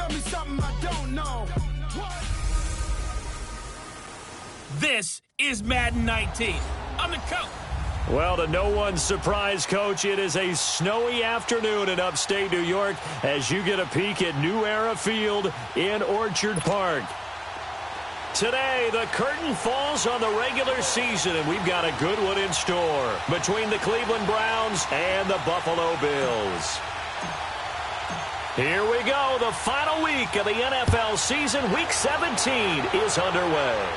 Tell me something I don't know. This is Madden 19. I'm the coach. Well, to no one's surprise, Coach, it is a snowy afternoon in upstate New York as you get a peek at New Era Field in Orchard Park. Today, the curtain falls on the regular season, and we've got a good one in store between the Cleveland Browns and the Buffalo Bills. Here we go. The final week of the NFL season. Week 17 is underway.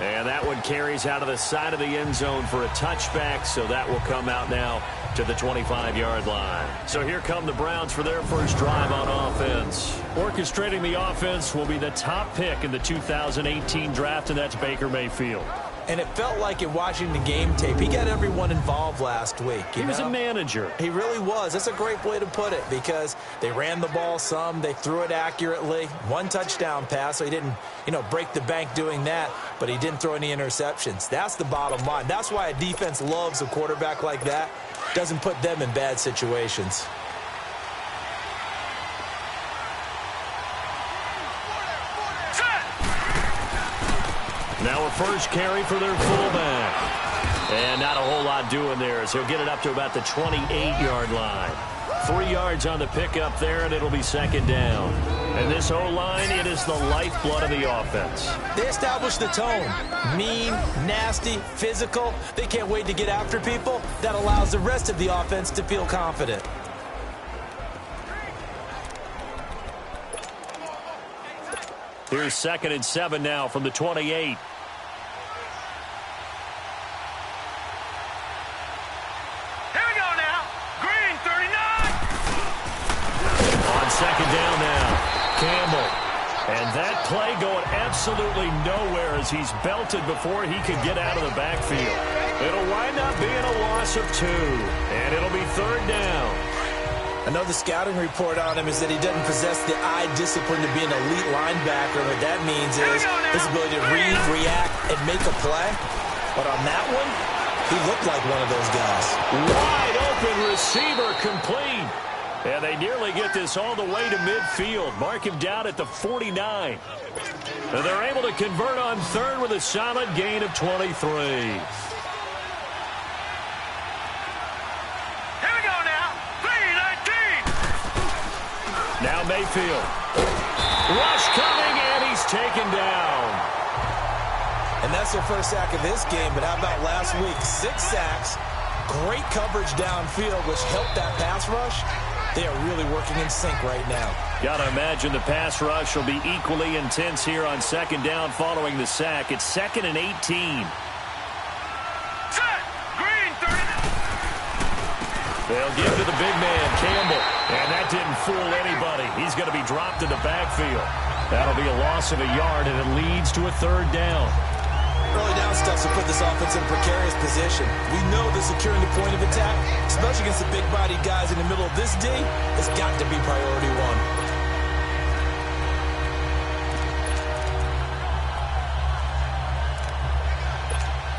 And that one carries out of the side of the end zone for a touchback, so that will come out now to the 25-yard line. So here come the Browns for their first drive on offense. Orchestrating the offense will be the top pick in the 2018 draft, and that's Baker Mayfield. And it felt like in watching the game tape, he got everyone involved last week. He was a manager. He really was. That's a great way to put it because they ran the ball some. They threw it accurately. One touchdown pass, so he didn't, break the bank doing that, but he didn't throw any interceptions. That's the bottom line. That's why a defense loves a quarterback like that. Doesn't put them in bad situations. Now a first carry for their fullback. And not a whole lot doing there as he'll get it up to about the 28-yard line. 3 yards on the pickup there, and it'll be second down. And this O-line, it is the lifeblood of the offense. They established the tone. Mean, nasty, physical. They can't wait to get after people. That allows the rest of the offense to feel confident. Here's 2nd and 7 now from the 28. Second down now. Campbell. And that play going absolutely nowhere as he's belted before he could get out of the backfield. It'll wind up being a loss of 2. And it'll be third down. I know the scouting report on him is that he doesn't possess the eye discipline to be an elite linebacker. What that means is his ability to read, react, and make a play. But on that one, he looked like one of those guys. Wide open receiver complete. And they nearly get this all the way to midfield. Mark him down at the 49. And they're able to convert on third with a solid gain of 23. Here we go now. 3-19. Now Mayfield. Rush coming, and he's taken down. And that's their first sack of this game. But how about last week? 6 sacks. Great coverage downfield, which helped that pass rush. They are really working in sync right now. Got to imagine the pass rush will be equally intense here on second down following the sack. It's 2nd and 18. Set. Green 30. They'll give to the big man, Campbell. And that didn't fool anybody. He's going to be dropped in the backfield. That'll be a loss of a yard, and it leads to a third down. Early down stuff to put this offense in a precarious position. We know that securing the point of attack, especially against the big-bodied guys in the middle of this D, has got to be priority one.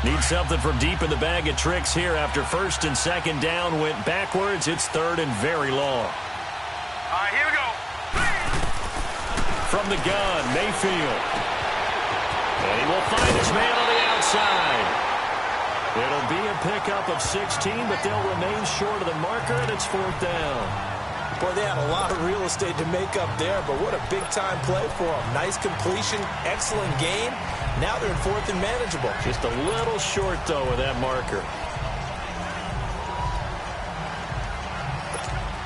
Need something from deep in the bag of tricks here after first and second down went backwards. It's third and very long. All right, here we go. From the gun, Mayfield. And he will find his man on the outside. It'll be a pickup of 16, but they'll remain short of the marker, and it's fourth down. Boy, they had a lot of real estate to make up there, but what a big-time play for them. Nice completion, excellent game. Now they're in fourth and manageable. Just a little short, though, of that marker.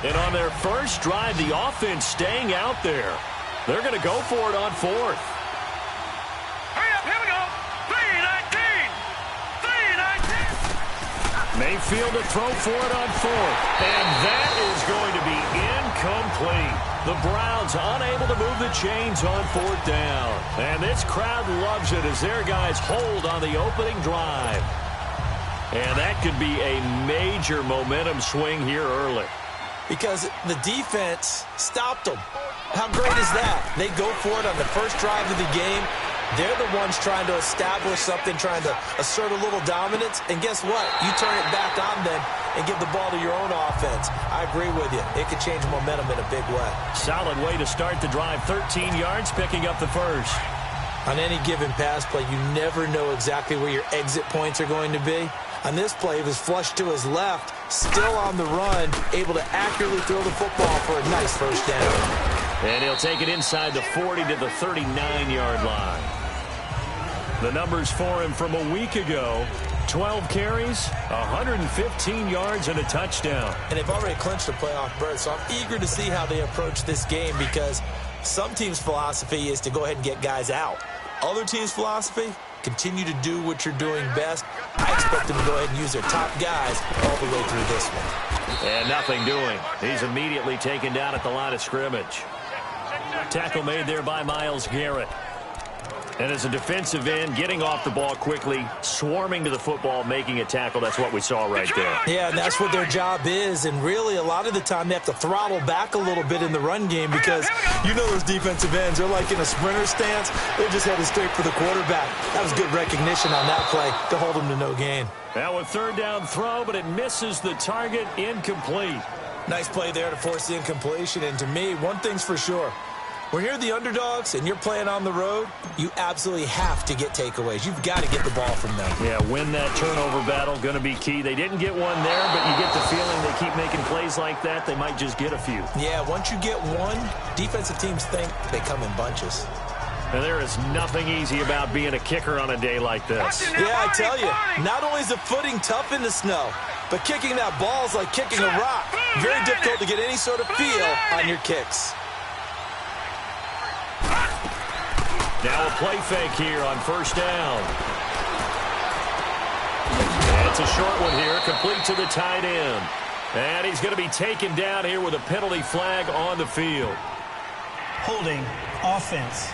And on their first drive, the offense staying out there. They're going to go for it on fourth. Mayfield to throw for it on fourth. And that is going to be incomplete. The Browns unable to move the chains on fourth down. And this crowd loves it as their guys hold on the opening drive. And that could be a major momentum swing here early. Because the defense stopped them. How great is that? They go for it on the first drive of the game. They're the ones trying to establish something, trying to assert a little dominance. And guess what? You turn it back on them, and give the ball to your own offense. I agree with you. It could change momentum in a big way. Solid way to start the drive. 13 yards, picking up the first. On any given pass play, you never know exactly where your exit points are going to be. On this play, he was flushed to his left, still on the run, able to accurately throw the football for a nice first down. And he'll take it inside the 40 to the 39-yard line. The numbers for him from a week ago: 12 carries, 115 yards, and a touchdown. And they've already clinched a playoff berth, so I'm eager to see how they approach this game, because some teams' philosophy is to go ahead and get guys out. Other teams' philosophy, continue to do what you're doing best. I expect them to go ahead and use their top guys all the way through this one. And nothing doing. He's immediately taken down at the line of scrimmage. Tackle made there by Myles Garrett. And as a defensive end, getting off the ball quickly, swarming to the football, making a tackle, that's what we saw right there. Yeah, and that's what their job is. And really, a lot of the time, they have to throttle back a little bit in the run game, because you know those defensive ends, they're like in a sprinter stance. They're just headed straight for the quarterback. That was good recognition on that play to hold them to no gain. Now a third down throw, but it misses the target, incomplete. Nice play there to force the incompletion. And to me, one thing's for sure. When you're the underdogs and you're playing on the road, you absolutely have to get takeaways. You've got to get the ball from them. Yeah, win that turnover battle, going to be key. They didn't get one there, but you get the feeling they keep making plays like that, they might just get a few. Yeah, once you get one, defensive teams think they come in bunches. And there is nothing easy about being a kicker on a day like this. Yeah, I tell you, not only is the footing tough in the snow, but kicking that ball is like kicking a rock. Very difficult to get any sort of feel on your kicks. Now a play fake here on first down. And it's a short one here, complete to the tight end. And he's going to be taken down here with a penalty flag on the field. Holding offense.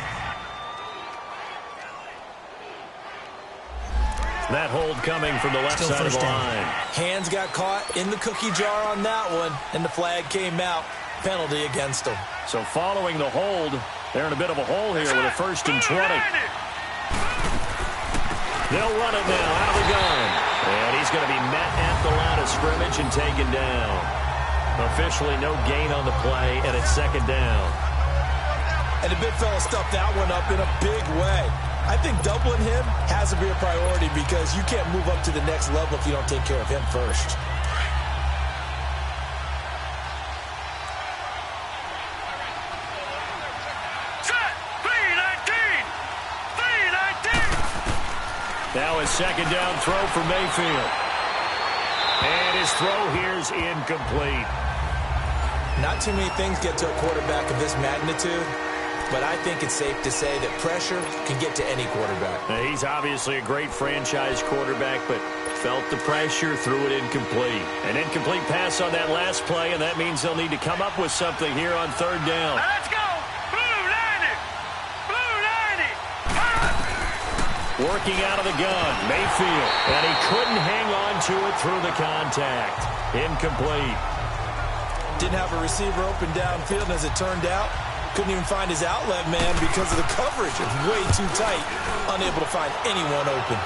That hold coming from the left side of the line. Hands got caught in the cookie jar on that one, and the flag came out. Penalty against them. So following the hold, they're in a bit of a hole here with a 1st and 20. They'll run it now out of the gun. And he's going to be met at the line of scrimmage and taken down. Officially no gain on the play, and it's 2nd down. And the big fella stuffed that one up in a big way. I think doubling him has to be a priority, because you can't move up to the next level if you don't take care of him first. Now a 2nd down throw for Mayfield. And his throw here's incomplete. Not too many things get to a quarterback of this magnitude, but I think it's safe to say that pressure can get to any quarterback. Now, he's obviously a great franchise quarterback, but felt the pressure, threw it incomplete. An incomplete pass on that last play, and that means they'll need to come up with something here on 3rd down. Let's go! Blue 90! Blue 90! Working out of the gun, Mayfield, and he couldn't hang on to it through the contact. Incomplete. Didn't have a receiver open downfield, and as it turned out, couldn't even find his outlet man because of the coverage. It was way too tight, unable to find anyone open.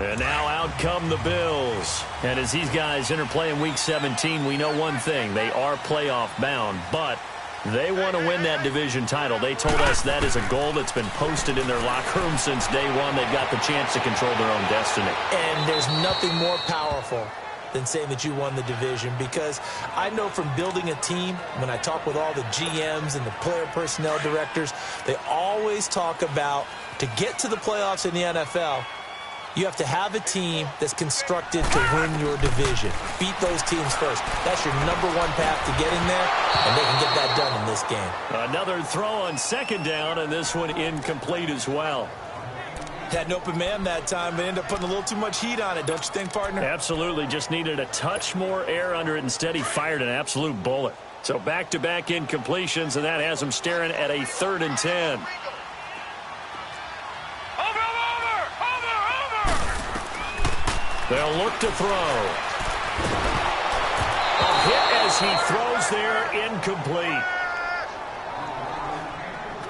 And now out come the Bills. And as these guys interplay in Week 17, we know one thing. They are playoff bound, but they want to win that division title. They told us that is a goal that's been posted in their locker room since day one. They've got the chance to control their own destiny. And there's nothing more powerful than saying that you won the division, because I know from building a team, when I talk with all the GMs and the player personnel directors, they always talk about, to get to the playoffs in the NFL, you have to have a team that's constructed to win your division. Beat those teams first. That's your number one path to getting there, and they can get that done in this game. Another throw on 2nd down, and this one incomplete as well. Had an open man that time, but ended up putting a little too much heat on it, don't you think, partner? Absolutely. Just needed a touch more air under it. Instead, he fired an absolute bullet. So back-to-back incompletions, and that has him staring at a 3rd and 10. They'll look to throw. A hit as he throws there, incomplete.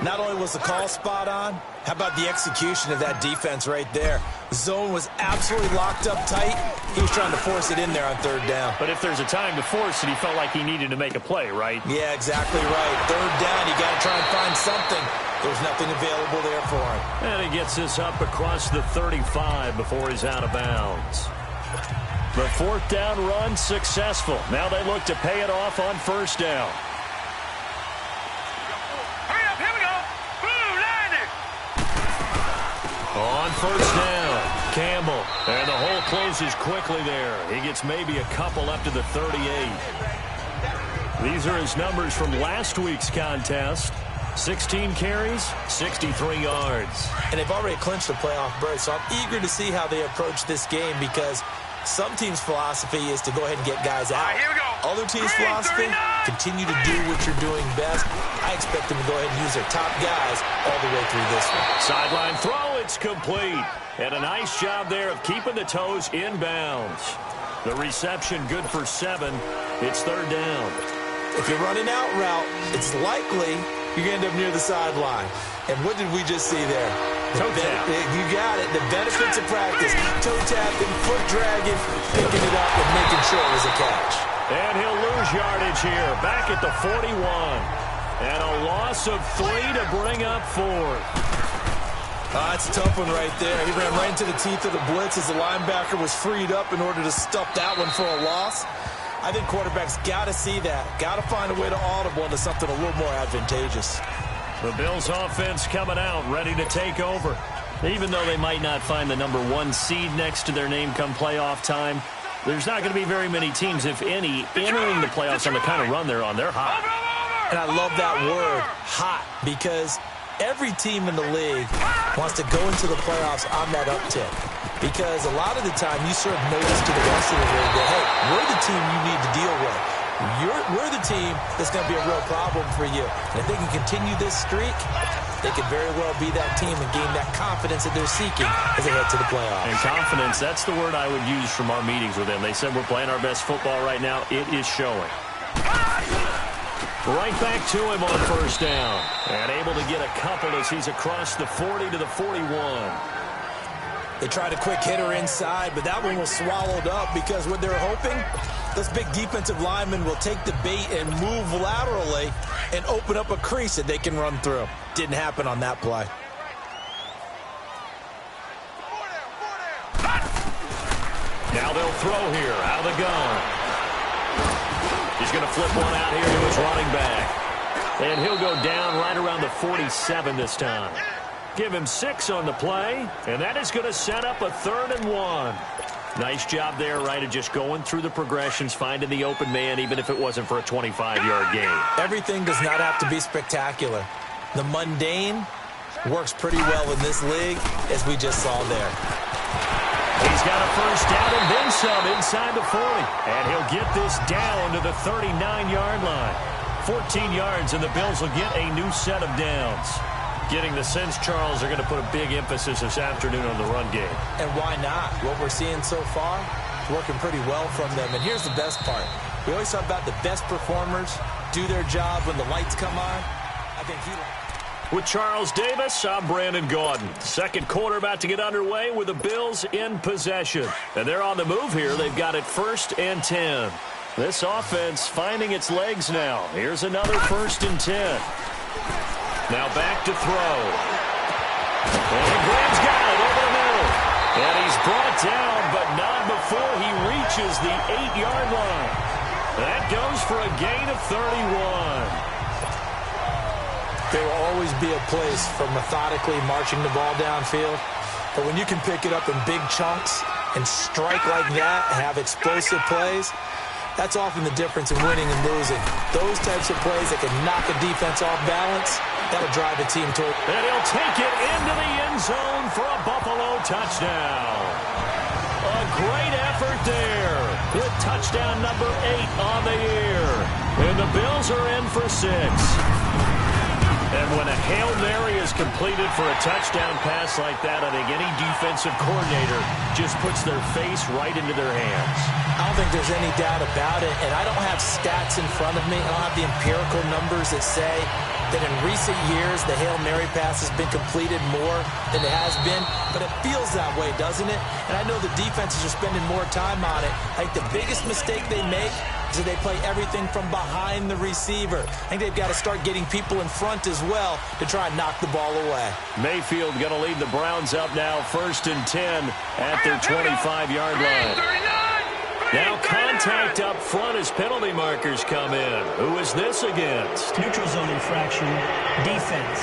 Not only was the call spot on, how about the execution of that defense right there? The zone was absolutely locked up tight. He was trying to force it in there on third down. But if there's a time to force it, he felt like he needed to make a play, right? Yeah, exactly right. Third down, you got to try and find something. There's nothing available there for him. And he gets this up across the 35 before he's out of bounds. The fourth down run successful. Now they look to pay it off on first down. Hurry up, here we go. Blue line it. On first down, Campbell. And the hole closes quickly there. He gets maybe a couple up to the 38. These are his numbers from last week's contest. 16 carries, 63 yards. And they've already clinched the playoff berth, so I'm eager to see how they approach this game because some teams' philosophy is to go ahead and get guys out. All right, here we go. Other teams' Green, philosophy, 39. continue to do what you're doing best. I expect them to go ahead and use their top guys all the way through this one. Sideline throw, it's complete. And a nice job there of keeping the toes in bounds. The reception good for 7. It's third down. If you're running out route, it's likely you're going to end up near the sideline. And what did we just see there? Toe tap. You got it. The benefits of practice. Toe tapping, foot dragging, picking it up and making sure it was a catch. And he'll lose yardage here. Back at the 41. And a loss of 3 to bring up 4. That's a tough one right there. He ran right into the teeth of the blitz as the linebacker was freed up in order to stuff that one for a loss. I think quarterbacks got to see that. Got to find a way to audible into something a little more advantageous. The Bills offense coming out, ready to take over. Even though they might not find the number 1 seed next to their name come playoff time, there's not going to be very many teams, if any, entering the playoffs on the kind of run they're on. They're hot. And I love that word, hot, because every team in the league wants to go into the playoffs on that uptick. Because a lot of the time you serve notice to the rest of the league that, hey, we're the team you need to deal with. We're the team that's going to be a real problem for you. And if they can continue this streak, they could very well be that team and gain that confidence that they're seeking as they head to the playoffs. And confidence, that's the word I would use from our meetings with them. They said we're playing our best football right now. It is showing. Right back to him on first down. And able to get a couple as he's across the 40 to the 41. They tried a quick hitter inside, but that one was swallowed up because what they're hoping, this big defensive lineman will take the bait and move laterally and open up a crease that they can run through. Didn't happen on that play. Now they'll throw here out of the gun. He's going to flip one out here to his running back. And he'll go down right around the 47 this time. Give him 6 on the play, and that is going to set up a 3rd and 1. Nice job there, right, of just going through the progressions, finding the open man, even if it wasn't for a 25-yard gain. Everything does not have to be spectacular. The mundane works pretty well in this league, as we just saw there. He's got a first down and then some inside the 40. And he'll get this down to the 39-yard line. 14 yards, and the Bills will get a new set of downs. Getting the sense, Charles, are going to put a big emphasis this afternoon on the run game. And why not? What we're seeing so far is working pretty well from them. And here's the best part. We always talk about the best performers do their job when the lights come on. I think With Charles Davis, I'm Brandon Gaudin. Second quarter about to get underway with the Bills in possession. And they're on the move here. They've got it 1st and 10. This offense finding its legs now. Here's another 1st and 10. Now back to throw. And Graham's got it over the middle. And he's brought down, but not before he reaches the 8-yard line. That goes for a gain of 31. There will always be a place for methodically marching the ball downfield. But when you can pick it up in big chunks and strike like that and have explosive plays, that's often the difference in winning and losing. Those types of plays that can knock a defense off balance, that'll drive a team toward. And he'll take it into the end zone for a Buffalo touchdown. A great effort there. With touchdown number 8 on the year. And the Bills are in for 6. And when a Hail Mary is completed for a touchdown pass like that, I think any defensive coordinator just puts their face right into their hands. I don't think there's any doubt about it, and I don't have stats in front of me. I don't have the empirical numbers that say that in recent years the Hail Mary pass has been completed more than it has been, but it feels that way, doesn't it? And I know the defenses are spending more time on it. I think the biggest mistake they make is that they play everything from behind the receiver. I think they've got to start getting people in front as well to try and knock the ball away. Mayfield going to lead the Browns up now, 1st and 10 at their 25-yard line. Now contact up front as penalty markers come in. Who is this against? Neutral zone infraction, defense.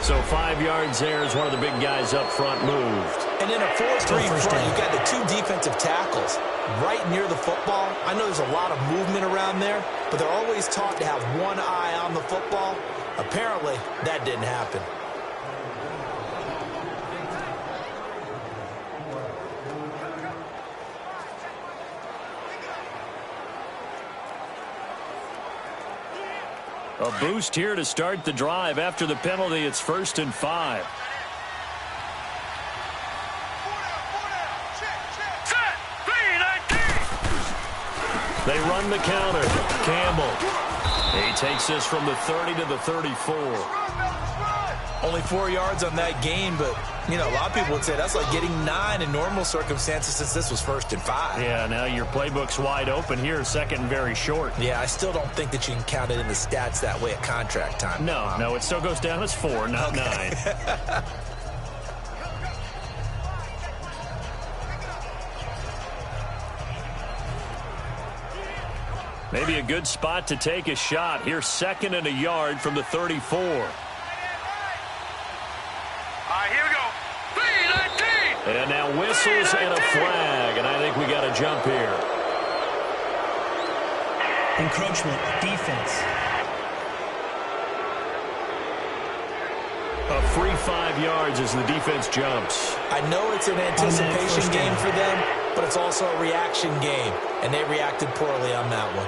So 5 yards there as one of the big guys up front moved. And in a 4-3 front, you've got the 2 defensive tackles right near the football. I know there's a lot of movement around there, but they're always taught to have one eye on the football. Apparently, that didn't happen. A boost here to start the drive. After the penalty, it's 1st and 5. They run the counter. Campbell. He takes this from the 30 to the 34. Only 4 yards on that gain, but, you know, a lot of people would say that's like getting 9 in normal circumstances since this was 1st and 5. Yeah, now your playbook's wide open here, 2nd and very short. Yeah, I still don't think that you can count it in the stats that way at contract time. No, it still goes down as 4, not 9. Maybe a good spot to take a shot. Here's 2nd and a yard from the 34. Here we go. 3-19. And now whistles and a flag, and I think we got a jump here. Encroachment, defense. A free 5 yards as the defense jumps. I know it's an anticipation game for them, but it's also a reaction game, and they reacted poorly on that one.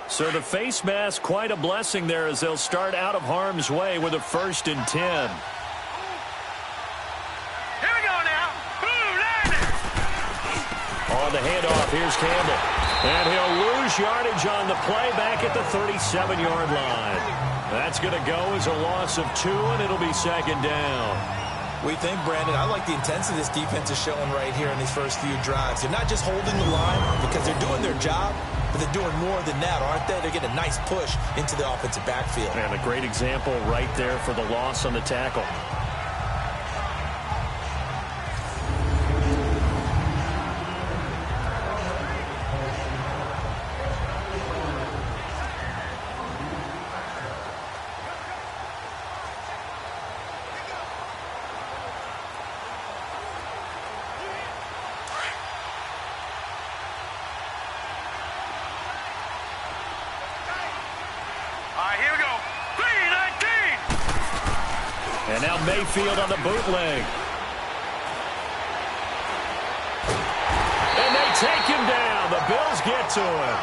So the face mask, quite a blessing there as they'll start out of harm's way with a 1st and 10. Here we go now. Blue line. On the handoff, here's Campbell. And he'll lose yardage on the play back at the 37-yard line. That's going to go as a loss of 2, and it'll be 2nd down. We think, Brandon, I like the intensity this defense is showing right here in these first few drives. They're not just holding the line because they're doing their job, but they're doing more than that, aren't they? They're getting a nice push into the offensive backfield. And a great example right there for the loss on the tackle. Here we go. 3-19. And now Mayfield on the bootleg. And they take him down. The Bills get to him.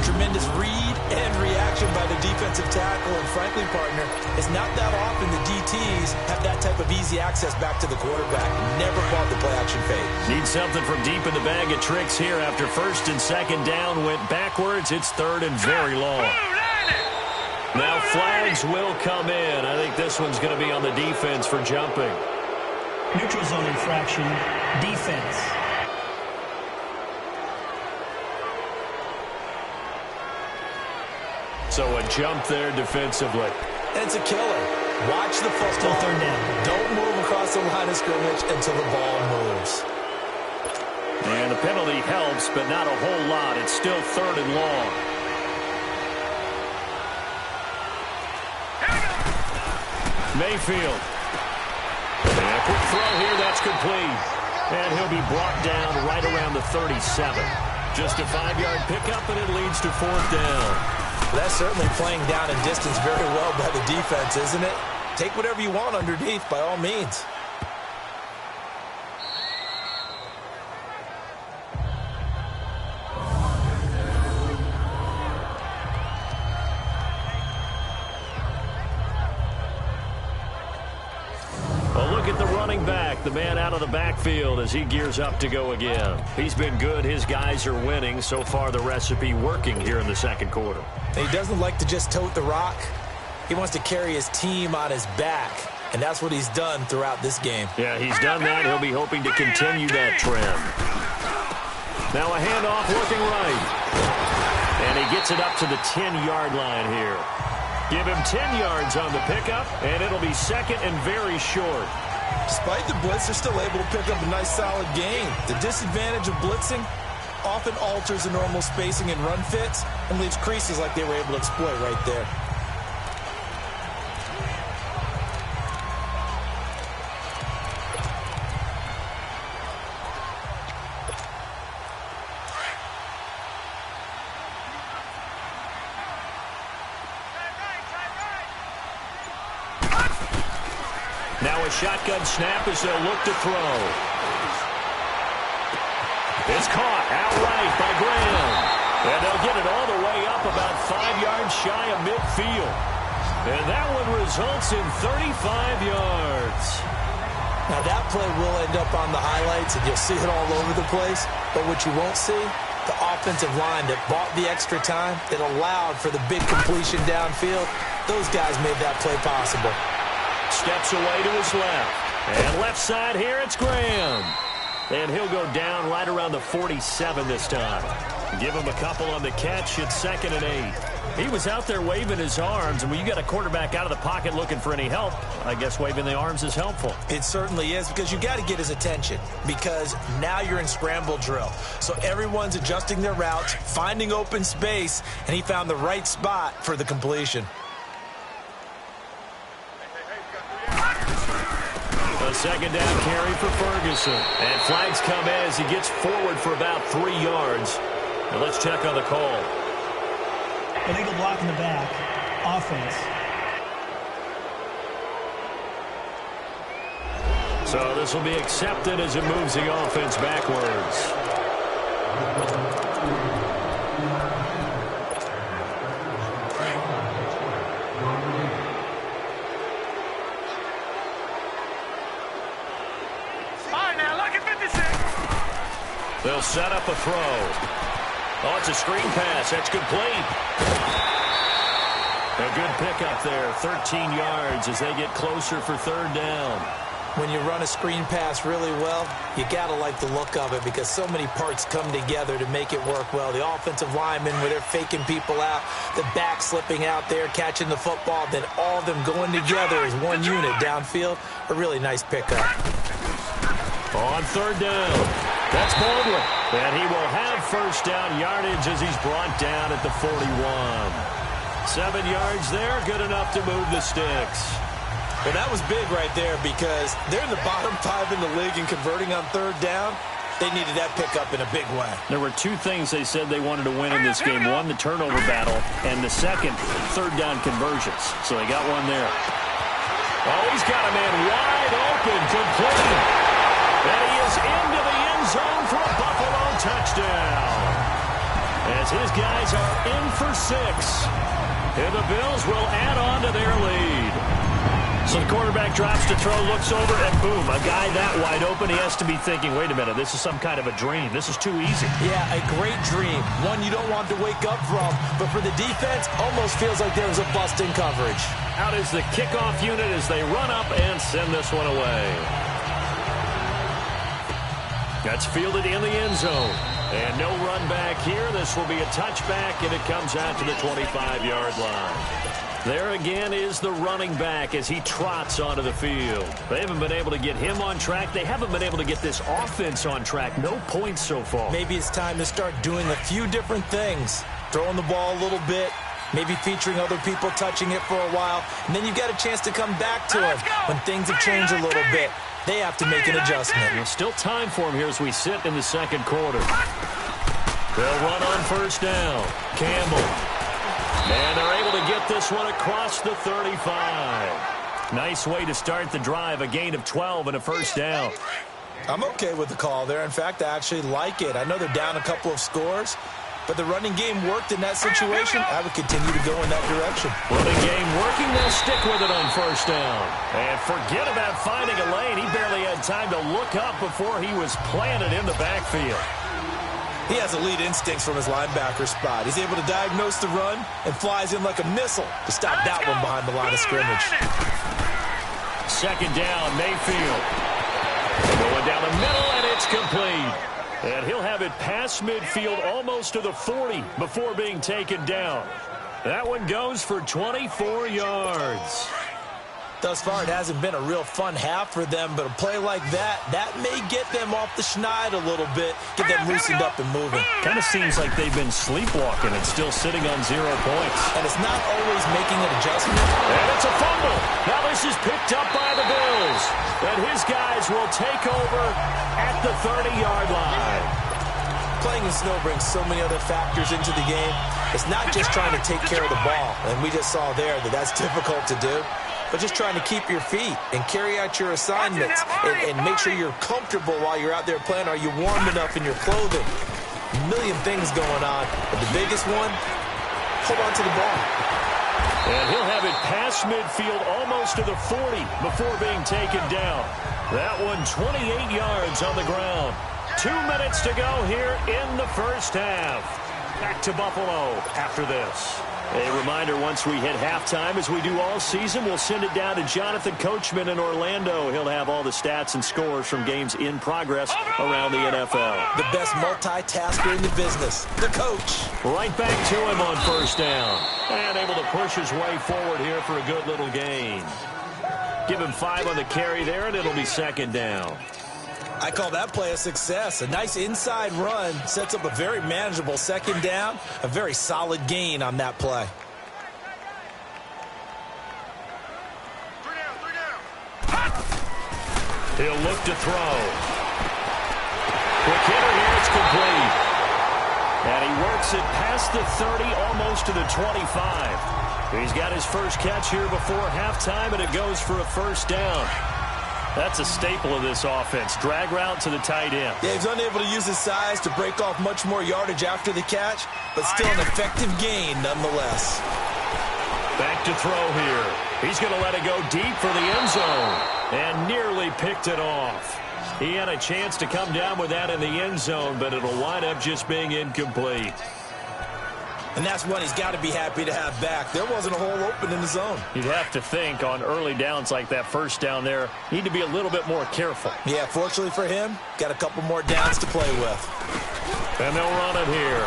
Tremendous read and reaction by the defensive tackle. And frankly, partner, it's not that often the DTs have that type of easy access back to the quarterback. Never called the play-action fake. Need something from deep in the bag of tricks here after 1st and 2nd down. Went backwards. It's 3rd and very long. Now flags will come in. I think this one's going to be on the defense for jumping. Neutral zone infraction, defense. So a jump there defensively. And it's a killer. Watch the football. Still 3rd down. Don't move across the line of scrimmage until the ball moves. And the penalty helps, but not a whole lot. It's still 3rd and long. Mayfield. And a quick throw here, that's complete. And he'll be brought down right around the 37. Just a 5-yard pickup, and it leads to 4th down. That's certainly playing down in distance very well by the defense, isn't it? take whatever you want underneath by all means. Back, the man out of the backfield as he gears up to go again. He's been good. His guys are winning. So far, the recipe working here in the second quarter. He doesn't like to just tote the rock. He wants to carry his team on his back, and that's what he's done throughout this game. Yeah, he's done that. He'll be hoping to continue that trend. Now a handoff looking right. And he gets it up to the 10-yard line here. Give him 10 yards on the pickup, and it'll be second and very short. Despite the blitz, they're still able to pick up a nice, solid gain. The disadvantage of blitzing often alters the normal spacing and run fits and leaves creases like they were able to exploit right there. Now a shotgun snap as they'll look to throw. It's caught outright by Graham. And they'll get it all the way up about 5 yards shy of midfield. And that one results in 35 yards. Now that play will end up on the highlights, and you'll see it all over the place. But what you won't see, the offensive line that bought the extra time, that allowed for the big completion downfield, those guys made that play possible. Steps away to his left. And left side here, it's Graham. And he'll go down right around the 47 this time. Give him a couple on the catch. It's 2nd and 8. He was out there waving his arms, and when you got a quarterback out of the pocket looking for any help, I guess waving the arms is helpful. It certainly is, because you got to get his attention, because now you're in scramble drill. So everyone's adjusting their routes, finding open space, and he found the right spot for the completion. A second down carry for Ferguson. And flags come in as he gets forward for about 3 yards. Now let's check on the call. Illegal block in the back. Offense. So this will be accepted as it moves the offense backwards. They'll set up a throw. Oh, it's a screen pass. That's complete. A good pickup there. 13 yards as they get closer for 3rd down. When you run a screen pass really well, you got to like the look of it, because so many parts come together to make it work well. The offensive linemen, where they're faking people out, the back slipping out there, catching the football, then all of them going together as one unit downfield. A really nice pickup. On 3rd down. That's Baldwin. And he will have 1st down yardage as he's brought down at the 41. 7 yards there, good enough to move the sticks. Well, that was big right there, because they're in the bottom 5 in the league in converting on 3rd down. They needed that pickup in a big way. There were 2 things they said they wanted to win in this game. One, the turnover battle, and the second, 3rd down conversions. So they got one there. Oh, he's got a man wide open, complete. And he is into the end zone for a Buffalo touchdown. As his guys are in for 6. And the Bills will add on to their lead. So the quarterback drops to throw, looks over, and boom, a guy that wide open. He has to be thinking, wait a minute, this is some kind of a dream. This is too easy. Yeah, a great dream. One you don't want to wake up from. But for the defense, almost feels like there was a bust in coverage. Out is the kickoff unit as they run up and send this one away. That's fielded in the end zone. And no run back here. This will be a touchback, and it comes out to the 25-yard line. There again is the running back as he trots onto the field. They haven't been able to get him on track. They haven't been able to get this offense on track. No points so far. Maybe it's time to start doing a few different things. Throwing the ball a little bit, maybe featuring other people touching it for a while, and then you've got a chance to come back to him when things have changed a little bit. They have to make an adjustment. There's still time for him here as we sit in the second quarter. They'll run on 1st down. Campbell. And they're able to get this one across the 35. Nice way to start the drive, a gain of 12 and a first down. I'm okay with the call there. In fact, I actually like it. I know they're down a couple of scores, but the running game worked in that situation. I would continue to go in that direction. Running game working, they'll stick with it on first down. And forget about finding a lane. He barely had time to look up before he was planted in the backfield. He has elite instincts from his linebacker spot. He's able to diagnose the run and flies in like a missile to stop that one behind the line of scrimmage. Second down, Mayfield. Going down the middle, and it's complete. And he'll have it past midfield almost to the 40 before being taken down. That one goes for 24 yards. Thus far, it hasn't been a real fun half for them, but a play like that may get them off the schneid a little bit, get them loosened up and moving. Kind of seems like they've been sleepwalking and still sitting on 0 points. And it's not always making an adjustment. And it's a fumble. Now this is picked up by the Bills. And his guys will take over at the 30-yard line. Playing in snow brings so many other factors into the game. It's not just trying to take care of the ball, and we just saw there that that's difficult to do, but just trying to keep your feet and carry out your assignments and make sure you're comfortable while you're out there playing. Are you warm enough in your clothing? A million things going on, but the biggest one, hold on to the ball. And he'll have it past midfield almost to the 40 before being taken down. That one 28 yards on the ground. 2 minutes to go here in the first half. Back to Buffalo after this. A reminder, once we hit halftime, as we do all season, we'll send it down to Jonathan Coachman in Orlando. He'll have all the stats and scores from games in progress around the NFL. The best multitasker in the business, the coach. Right back to him on first down. And able to push his way forward here for a good little gain. Give him 5 on the carry there, and it'll be second down. I call that play a success. A nice inside run sets up a very manageable second down. A very solid gain on that play. He'll look to throw. Quick hitter here, it's complete. And he works it past the 30, almost to the 25. He's got his first catch here before halftime, and it goes for a first down. That's a staple of this offense. Drag route to the tight end. Yeah, he's unable to use his size to break off much more yardage after the catch, but still an effective gain nonetheless. Back to throw here. He's going to let it go deep for the end zone. And nearly picked it off. He had a chance to come down with that in the end zone, but it'll wind up just being incomplete. And that's one he's got to be happy to have back. There wasn't a hole open in the zone. You'd have to think on early downs like that first down there, need to be a little bit more careful. Yeah, fortunately for him, got a couple more downs to play with. And they'll run it here.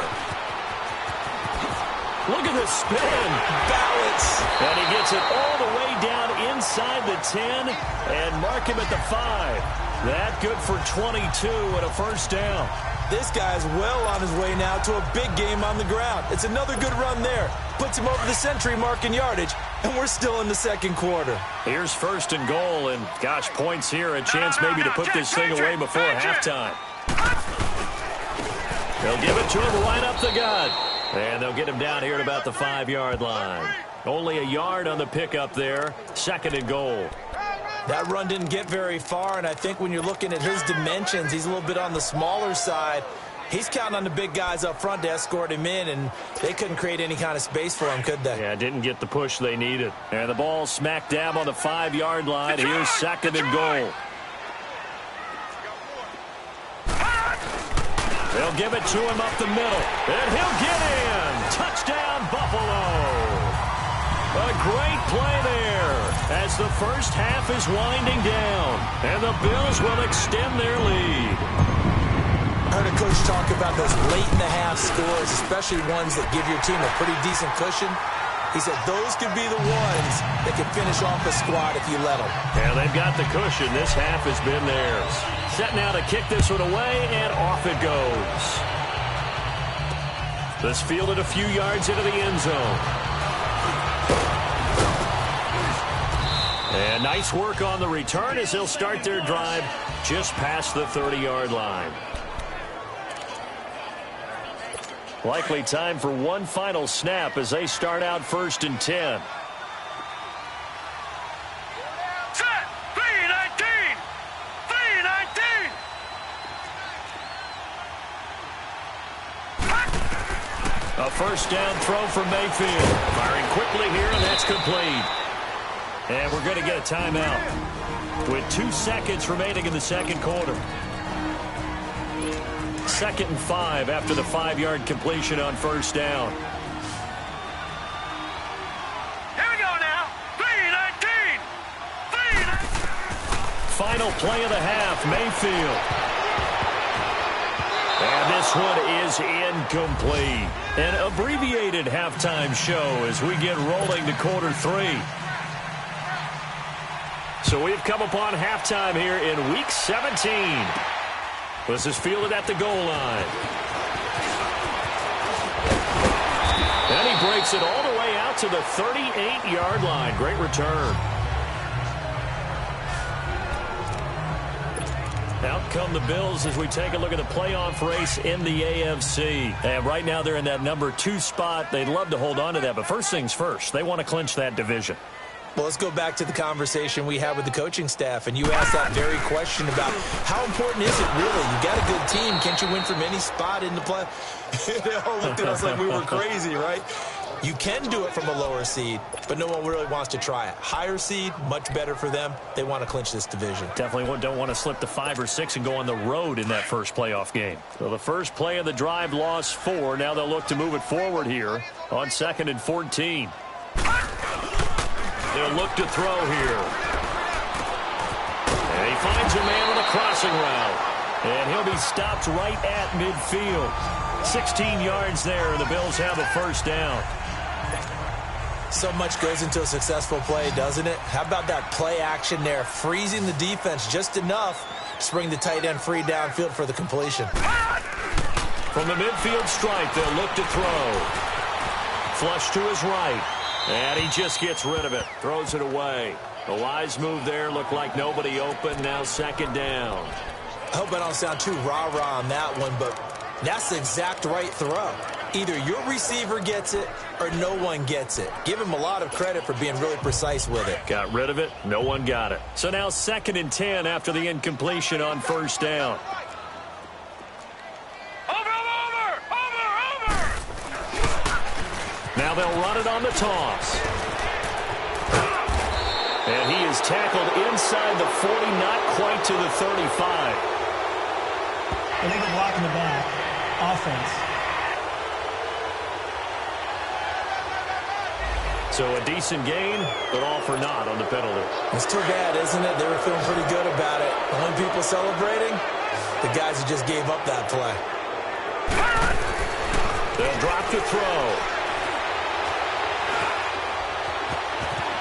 Look at this spin. Balance. And he gets it all the way down inside the 10 and mark him at the 5. That good for 22 and a first down. This guy's well on his way now to a big game on the ground. It's another good run there. Puts him over the century mark in yardage, and we're still in the second quarter. Here's first and goal, and gosh, points here. A chance maybe to put this thing away before halftime. They'll give it to him right up the gut. And they'll get him down here at about the 5-yard line. Only a yard on the pickup there. Second and goal. That run didn't get very far, and I think when you're looking at his dimensions, he's a little bit on the smaller side. He's counting on the big guys up front to escort him in, and they couldn't create any kind of space for him, could they? Yeah, didn't get the push they needed. And the ball smack dab on the 5-yard line. Here's second and goal. They'll give it to him up the middle, and he'll get in. Touchdown, Buffalo. A great play there as the first half is winding down, and the Bills will extend their lead. I heard a coach talk about those late-in-the-half scores, especially ones that give your team a pretty decent cushion. He said those could be the ones that can finish off a squad if you let them. Yeah, they've got the cushion. This half has been theirs. Set now to kick this one away, and off it goes. This fielded a few yards into the end zone. And nice work on the return as they'll start their drive just past the 30-yard line. Likely time for one final snap as they start out first and 10. A first down throw from Mayfield. Firing quickly here, and that's complete. And we're going to get a timeout with 2 seconds remaining in the second quarter. 2nd and 5 after the 5-yard completion on first down. Here we go now. 3-19. 3-19. Final play of the half, Mayfield. And this one is incomplete. An abbreviated halftime show as we get rolling to quarter 3. So we've come upon halftime here in Week 17. This is fielded at the goal line. And he breaks it all the way out to the 38-yard line. Great return. Out come the Bills as we take a look at the playoff race in the AFC. And right now they're in that number 2 spot. They'd love to hold on to that, but first things first, they want to clinch that division. Well, let's go back to the conversation we had with the coaching staff, and you asked that very question about how important is it really? You got a good team. Can't you win from any spot in the play? They all looked at us like we were crazy, right? You can do it from a lower seed, but no one really wants to try it. Higher seed, much better for them. They want to clinch this division. Definitely don't want to slip to 5 or 6 and go on the road in that first playoff game. So the first play of the drive lost 4. Now they'll look to move it forward here on 2nd and 14. They'll look to throw here. And he finds a man on a crossing route. And he'll be stopped right at midfield. 16 yards there, and the Bills have a first down. So much goes into a successful play, doesn't it? How about that play action there, freezing the defense just enough to bring the tight end free downfield for the completion. From the midfield stripe, they'll look to throw. Flush to his right. And he just gets rid of it. Throws it away. A wise move there. Looked like nobody open. Now 2nd down. I hope I don't sound too rah-rah on that one, but that's the exact right throw. Either your receiver gets it or no one gets it. Give him a lot of credit for being really precise with it. Got rid of it. No one got it. So now 2nd and 10 after the incompletion on first down. Now they'll run it on the toss. And he is tackled inside the 40, not quite to the 35. Illegal block in the back. Offense. So a decent gain, but all for naught on the penalty. It's too bad, isn't it? They were feeling pretty good about it. The only people celebrating, the guys who just gave up that play. They'll drop to throw.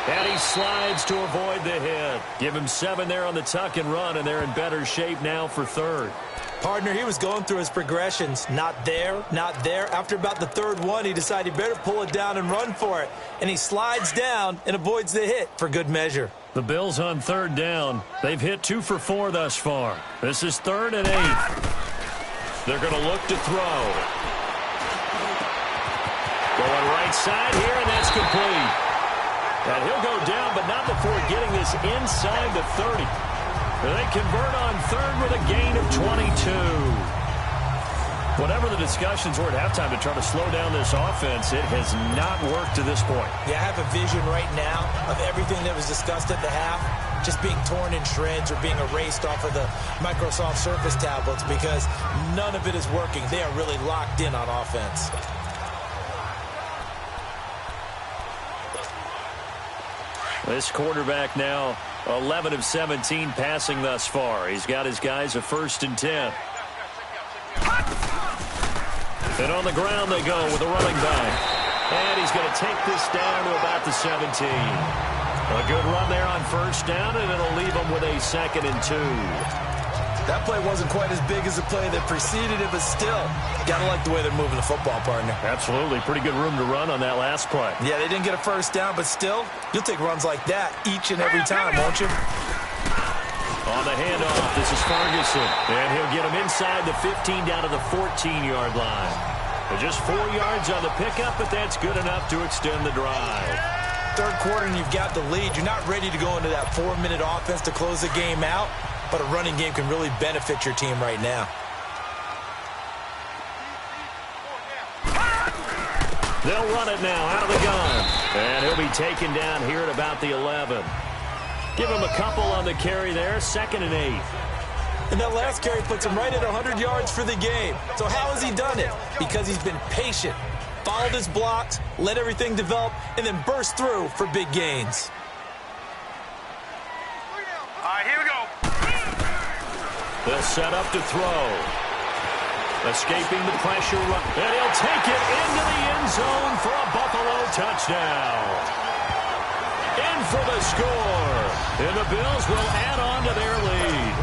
And he slides to avoid the hit. Give him 7 there on the tuck and run, and they're in better shape now for 3rd. Partner, he was going through his progressions. Not there, not there. After about the 3rd one, he decided he better pull it down and run for it. And he slides down and avoids the hit for good measure. The Bills on 3rd down. They've hit 2 for 4 thus far. This is 3rd and 8. They're going to look to throw. Going right side here, and that's complete. And he'll go down, but not before getting this inside the 30. They convert on 3rd with a gain of 22. Whatever the discussions were at halftime to try to slow down this offense, it has not worked to this point. Yeah, I have a vision right now of everything that was discussed at the half just being torn in shreds or being erased off of the Microsoft Surface tablets because none of it is working. They are really locked in on offense. This quarterback now 11 of 17 passing thus far. He's got his guys a 1st and 10. And on the ground they go with a running back. And he's going to take this down to about the 17. A good run there on 1st down, and it'll leave him with a 2nd and 2. That play wasn't quite as big as the play that preceded it, but still, gotta like the way they're moving the football, partner. Absolutely. Pretty good room to run on that last play. Yeah, they didn't get a 1st down, but still, you'll take runs like that each and every time, won't you? On the handoff, this is Ferguson. And he'll get him inside the 15 down to the 14-yard line. But just 4 yards on the pickup, but that's good enough to extend the drive. 3rd quarter and you've got the lead. You're not ready to go into that 4-minute offense to close the game out. But a running game can really benefit your team right now. They'll run it now out of the gun. And he'll be taken down here at about the 11. Give him a couple on the carry there, 2nd and 8. And that last carry puts him right at 100 yards for the game. So how has he done it? Because he's been patient, followed his blocks, let everything develop, and then burst through for big gains. All right, here we go. They'll set up to throw. Escaping the pressure, and he'll take it into the end zone for a Buffalo touchdown. In for the score, and the Bills will add on to their lead.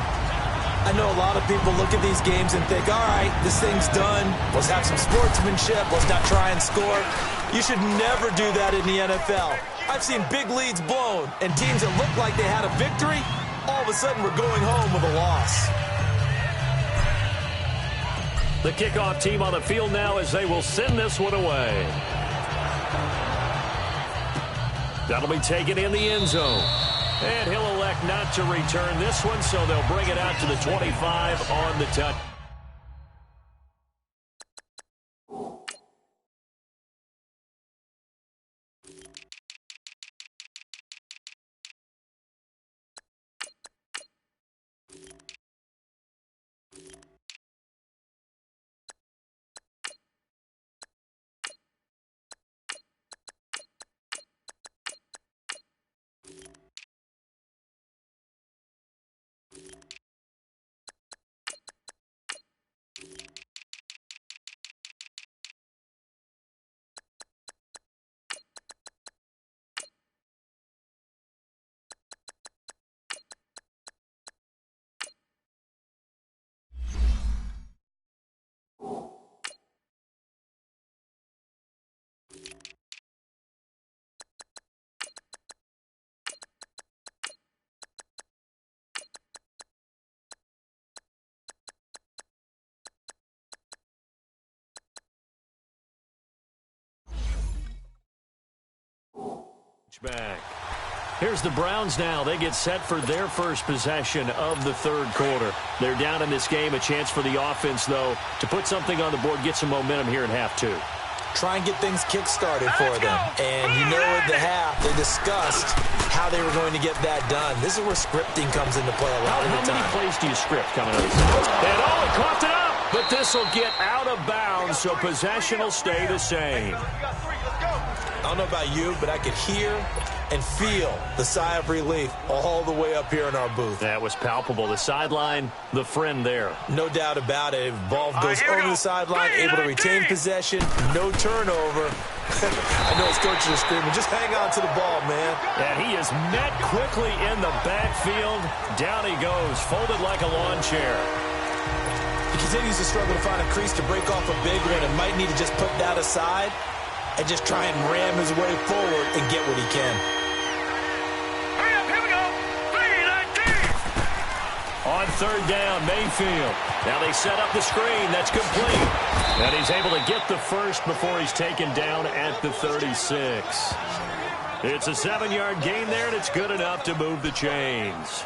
I know a lot of people look at these games and think, all right, this thing's done. Let's have some sportsmanship. Let's not try and score. You should never do that in the NFL. I've seen big leads blown, and teams that looked like they had a victory, all of a sudden we're going home with a loss. The kickoff team on the field now as they will send this one away. That'll be taken in the end zone. And he'll elect not to return this one, so they'll bring it out to the 25 on the touch. Back. Here's the Browns now. They get set for their first possession of the third quarter. They're down in this game. A chance for the offense, though, to put something on the board, get some momentum here in half two. Try and get things kick-started for them. And you know at the half, they discussed how they were going to get that done. This is where scripting comes into play a lot of the time. How many plays do you script coming up? And it caught it up. But this will get out of bounds, so possession will stay the same. I don't know about you, but I could hear and feel the sigh of relief all the way up here in our booth. That was palpable. The sideline, the friend there. No doubt about it. Ball goes over the sideline, able to retain possession, no turnover. I know his coaches are screaming, just hang on to the ball, man. And he is met quickly in the backfield. Down he goes, folded like a lawn chair. He continues to struggle to find a crease to break off a big one and might need to just put that aside and just try and ram his way forward and get what he can. Hurry up, here we go. 3-19. On third down, Mayfield. Now they set up the screen. That's complete. And he's able to get the first before he's taken down at the 36. It's a 7-yard gain there, and it's good enough to move the chains.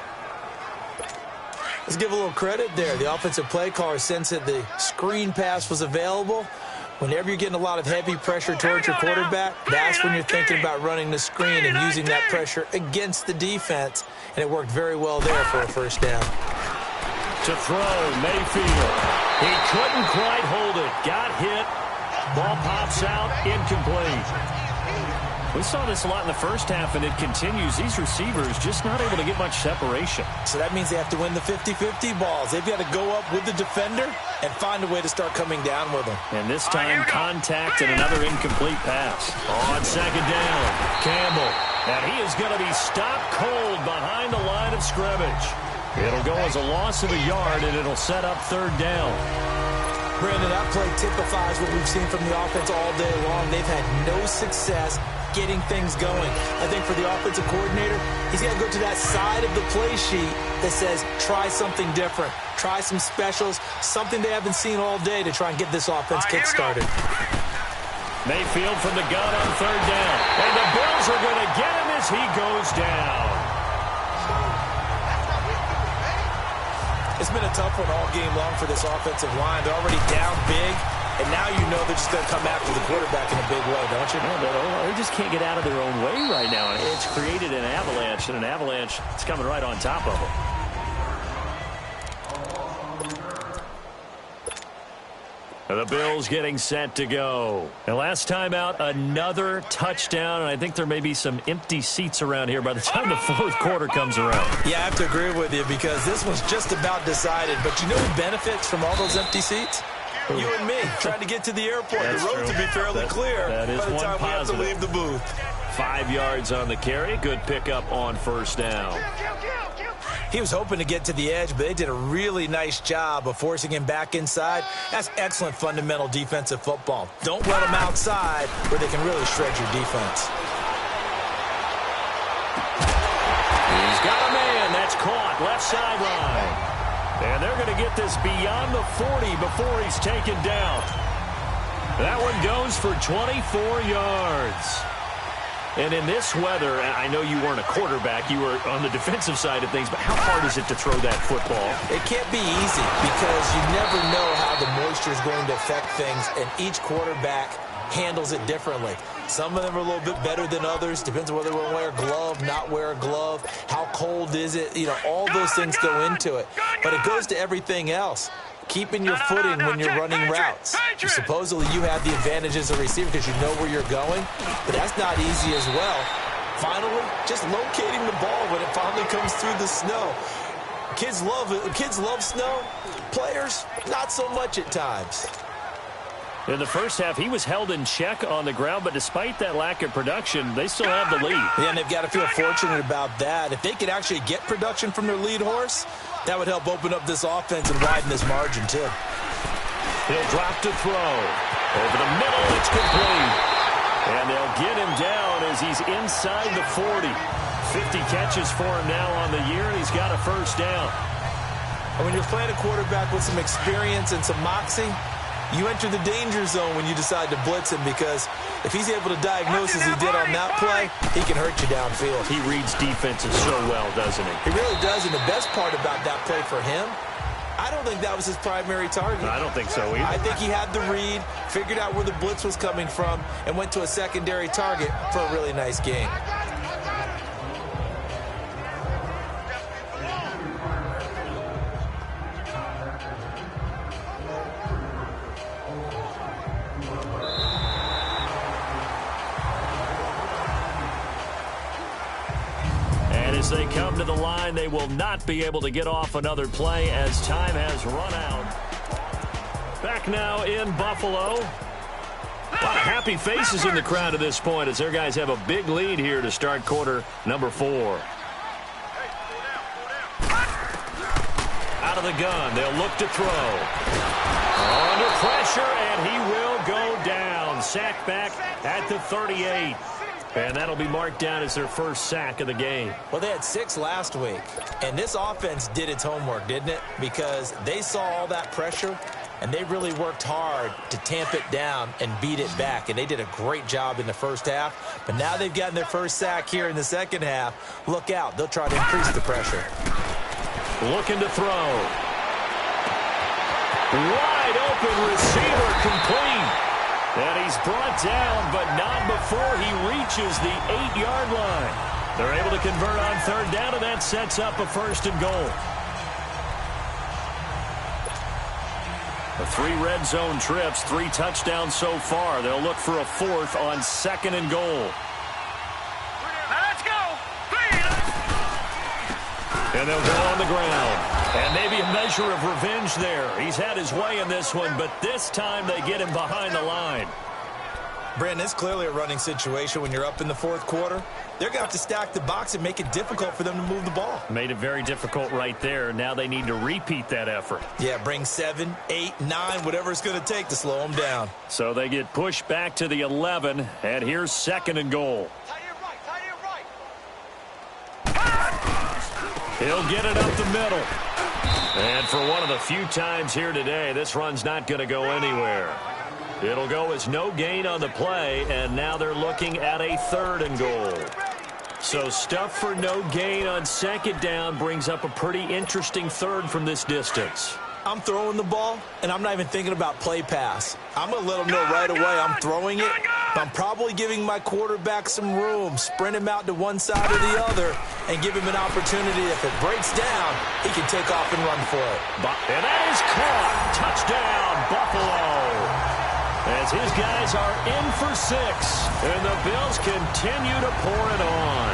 Let's give a little credit there. The offensive play caller sensed that the screen pass was available. Whenever you're getting a lot of heavy pressure towards your quarterback, that's when you're thinking about running the screen and using that pressure against the defense. And it worked very well there for a first down. To throw, Mayfield. He couldn't quite hold it. Got hit. Ball pops out, incomplete. We saw this a lot in the first half, and it continues. These receivers just not able to get much separation. So that means they have to win the 50-50 balls. They've got to go up with the defender and find a way to start coming down with them. And this time, contact and another incomplete pass. On second down, Campbell. And he is going to be stopped cold behind the line of scrimmage. It'll go as a loss of a yard, and it'll set up third down. Brandon, that play typifies what we've seen from the offense all day long. They've had no success getting things going. I think for the offensive coordinator, he's got to go to that side of the play sheet that says, try something different. Try some specials, something they haven't seen all day to try and get this offense kick-started. Mayfield from the gun on third down. And the Bills are going to get him as he goes down. It's been a tough one all game long for this offensive line. They're already down big. and now you know they're just going to come after the quarterback in a big way, don't you? They just can't get out of their own way right now. And it's created an avalanche, and an avalanche is coming right on top of them. The Bills getting set to go. And last time out, another touchdown, and I think there may be some empty seats around here by the time the fourth quarter comes around. Yeah, I have to agree with you because this one's just about decided. But you know who benefits from all those empty seats? You and me, trying to get to the airport. That's the road true. to be fairly clear that is by the one time positive. we have to leave the booth. 5 yards on the carry. Good pickup on first down. He was hoping to get to the edge, but they did a really nice job of forcing him back inside. That's excellent fundamental defensive football. Don't let him outside where they can really shred your defense. He's got a man. That's caught. Left sideline. And they're going to get this beyond the 40 before he's taken down. That one goes for 24 yards. And in this weather, I know you weren't a quarterback, you were on the defensive side of things, but how hard is it to throw that football? It can't be easy because you never know how the moisture is going to affect things, and each quarterback handles it differently. Some of them are a little bit better than others. Depends on whether they wear a glove, not wear a glove. How cold is it? You know, all those things go into it. But it goes to everything else. Keeping your footing when you're running routes. Supposedly you have the advantage as a receiver because you know where you're going, but that's not easy as well. Finally, just locating the ball when it finally comes through the snow. Kids love it. Kids love snow. Players, not so much at times. In the first half, he was held in check on the ground, but despite that lack of production, they still have the lead. Yeah, and they've got to feel fortunate about that. If they could actually get production from their lead horse, that would help open up this offense and widen this margin, too. He'll drop to throw. Over the middle, it's complete. And they'll get him down as he's inside the 40. 50 catches for him now on the year, and he's got a first down. And when you're playing a quarterback with some experience and some moxie, you enter the danger zone when you decide to blitz him because if he's able to diagnose as he did on that play, he can hurt you downfield. He reads defenses so well, doesn't he? He really does, and the best part about that play for him, I don't think that was his primary target. I don't think so either. I think he had the read, figured out where the blitz was coming from, and went to a secondary target for a really nice game. As they come to the line, they will not be able to get off another play as time has run out. Back now in Buffalo. A lot of happy faces in the crowd at this point as their guys have a big lead here to start quarter number 4. Out of the gun, they'll look to throw. Under pressure, and he will go down. Sacked back at the 38. And that'll be marked down as their first sack of the game. Well, they had 6 last week, and this offense did its homework, didn't it? Because they saw all that pressure, and they really worked hard to tamp it down and beat it back. And they did a great job in the first half. But now they've gotten their first sack here in the second half. Look out. They'll try to increase the pressure. Looking to throw. Wide open receiver complete. And he's brought down, but not before he reaches the 8-yard line. They're able to convert on third down, and that sets up a first and goal. The 3 red zone trips, 3 touchdowns so far. They'll look for a 4th on second and goal. Now let's go. And they'll go on the ground. And maybe a measure of revenge there. He's had his way in this one, but this time they get him behind the line. Brandon, it's clearly a running situation when you're up in the fourth quarter. They're going to have to stack the box and make it difficult for them to move the ball. Made it very difficult right there. Now they need to repeat that effort. Yeah, bring 7, 8, 9, whatever it's going to take to slow them down. So they get pushed back to the 11, and here's second and goal. He'll get it up the middle. And for one of the few times here today, this run's not going to go anywhere. It'll go as no gain on the play, and now they're looking at a third and goal. So stuff for no gain on second down brings up a pretty interesting third from this distance. I'm throwing the ball, and I'm not even thinking about play pass. I'm going to let them know right away I'm throwing it. I'm probably giving my quarterback some room, sprint him out to one side or the other, and give him an opportunity. If it breaks down, he can take off and run for it. And that is caught. Touchdown, Buffalo. As his guys are in for 6, and the Bills continue to pour it on.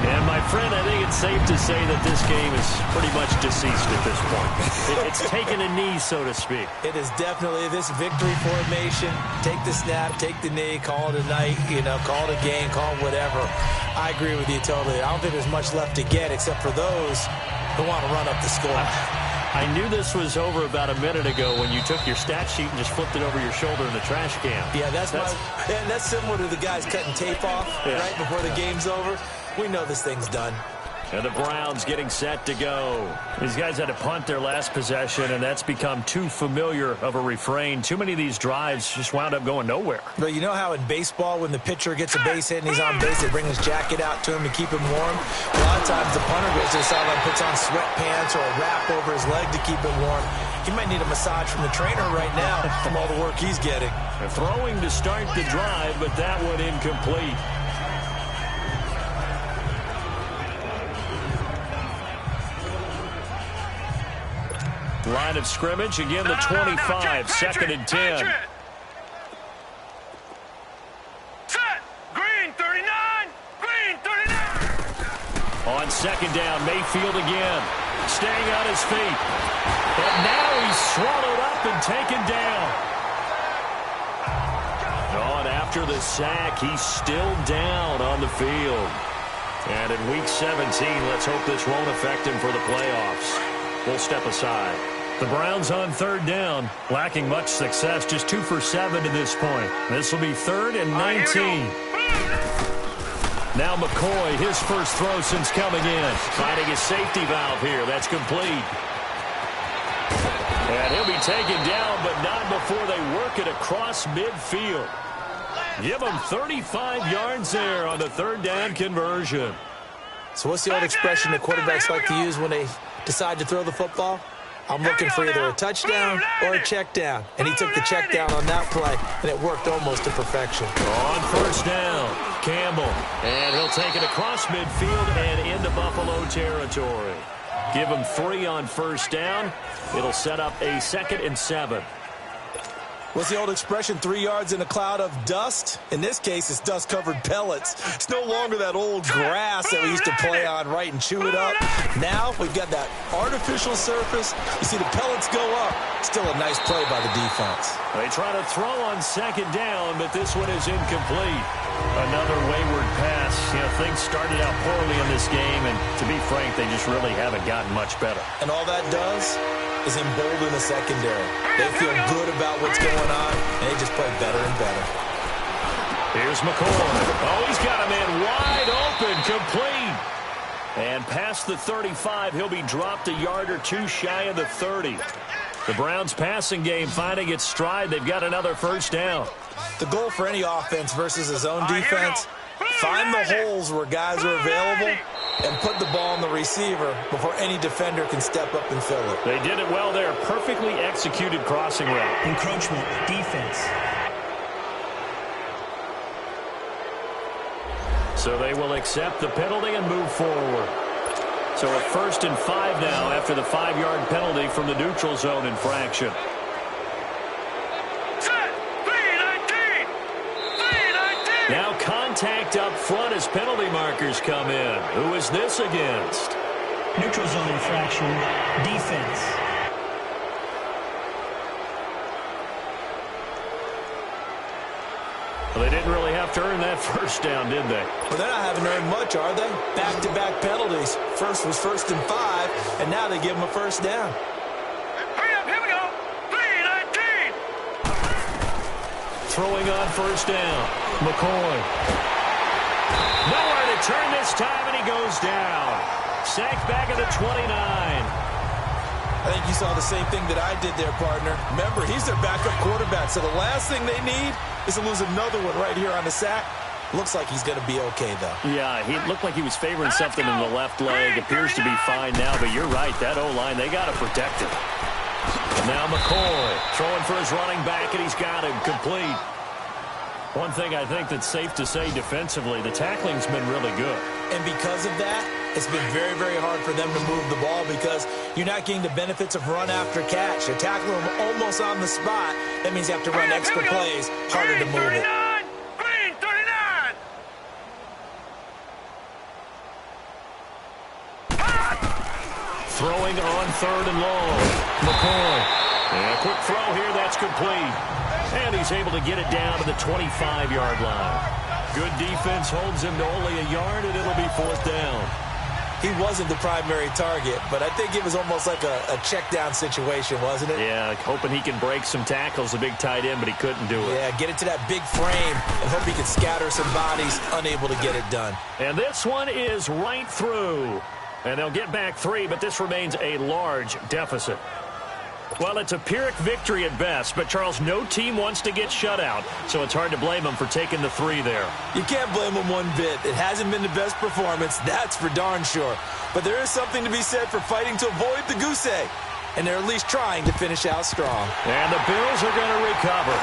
And, my friend, I think it's safe to say that this game is pretty much deceased at this point. It's taken a knee, so to speak. It is definitely this victory formation. Take the snap, take the knee, call it a night, call it a game, call it whatever. I agree with you totally. I don't think there's much left to get except for those who want to run up the score. I knew this was over about a minute ago when you took your stat sheet and just flipped it over your shoulder in the trash can. Yeah, that's similar to the guys cutting tape off right before the game's over. We know this thing's done. And the Browns getting set to go. These guys had to punt their last possession, and that's become too familiar of a refrain. Too many of these drives just wound up going nowhere. But you know how in baseball, when the pitcher gets a base hit and he's on base, they bring his jacket out to him to keep him warm? A lot of times the punter goes to the sideline, puts on sweatpants or a wrap over his leg to keep it warm. He might need a massage from the trainer right now from all the work he's getting. Throwing to start the drive, but that one incomplete. Line of scrimmage, again the 25, second and 10. Set, green 39, green 39. On second down, Mayfield again, staying on his feet. And now he's swallowed up and taken down. On after the sack, he's still down on the field. And in Week 17, let's hope this won't affect him for the playoffs. We'll step aside. The Browns on third down, lacking much success, just 2 for 7 to this point. This will be 3rd and 19. Now McCoy, his first throw since coming in. Finding his safety valve here. That's complete. And he'll be taken down, but not before they work it across midfield. Give him 35 yards there on the third down conversion. So what's the old expression that quarterbacks like to use when they decide to throw the football? I'm looking for either a touchdown or a check down. And he took the check down on that play, and it worked almost to perfection. On first down, Campbell. And he'll take it across midfield and into Buffalo territory. Give him 3 on first down. It'll set up a 2nd and 7. What's the old expression, 3 yards in a cloud of dust? In this case, it's dust-covered pellets. It's no longer that old grass that we used to play on, right, and chew it up. Now we've got that artificial surface. You see the pellets go up. Still a nice play by the defense. They try to throw on second down, but this one is incomplete. Another wayward pass. Things started out poorly in this game, and to be frank, they just really haven't gotten much better. And all that does is embolden the secondary. They feel good about what's going on, and they just play better and better. Here's McCoy. Oh, he's got a man wide open, complete. And past the 35, he'll be dropped a yard or 2 shy of the 30. The Browns passing game finding its stride. They've got another first down. The goal for any offense versus his own defense, find the holes where guys are available and put the ball on the receiver before any defender can step up and fill it. They did it well there. Perfectly executed crossing route. Encroachment, defense. So they will accept the penalty and move forward. So a 1st and 5 now after the 5-yard penalty from the neutral zone infraction. Now contact up front as penalty markers come in. Who is this against? Neutral zone infraction, defense. Well, they didn't really have to earn that first down, did they? Well, they're not having earned much, are they? Back-to-back penalties. First was 1st and 5, and now they give them a first down. Hurry up, here we go. 3-19. Throwing on first down. McCoy. Nowhere to turn this time, and he goes down. Sacked back at the 29. I think you saw the same thing that I did there, partner. Remember, he's their backup quarterback, so the last thing they need is to lose another one right here on the sack. Looks like he's going to be okay, though. Yeah, he looked like he was favoring something in the left leg. Appears to be fine now, but you're right. That O-line, they got to protect him. Now McCoy throwing for his running back, and he's got him complete. One thing I think that's safe to say defensively, the tackling's been really good. And because of that, it's been very, very hard for them to move the ball because you're not getting the benefits of run after catch. You're tackling them almost on the spot. That means you have to run extra plays, harder to move it. Green 39. Throwing on 3rd and long. McCoy. And a quick throw here, that's complete. And he's able to get it down to the 25-yard line. Good defense holds him to only a yard, and it'll be 4th down. He wasn't the primary target, but I think it was almost like a check down situation, wasn't it? Yeah, hoping he can break some tackles, a big tight end, but he couldn't do it. Yeah, get it to that big frame and hope he can scatter some bodies, unable to get it done. And this one is right through. And they'll get back 3, but this remains a large deficit. Well, it's a Pyrrhic victory at best, but, Charles, no team wants to get shut out, so it's hard to blame them for taking the 3 there. You can't blame them one bit. It hasn't been the best performance, that's for darn sure. But there is something to be said for fighting to avoid the goose egg, and they're at least trying to finish out strong. And the Bills are going to recover.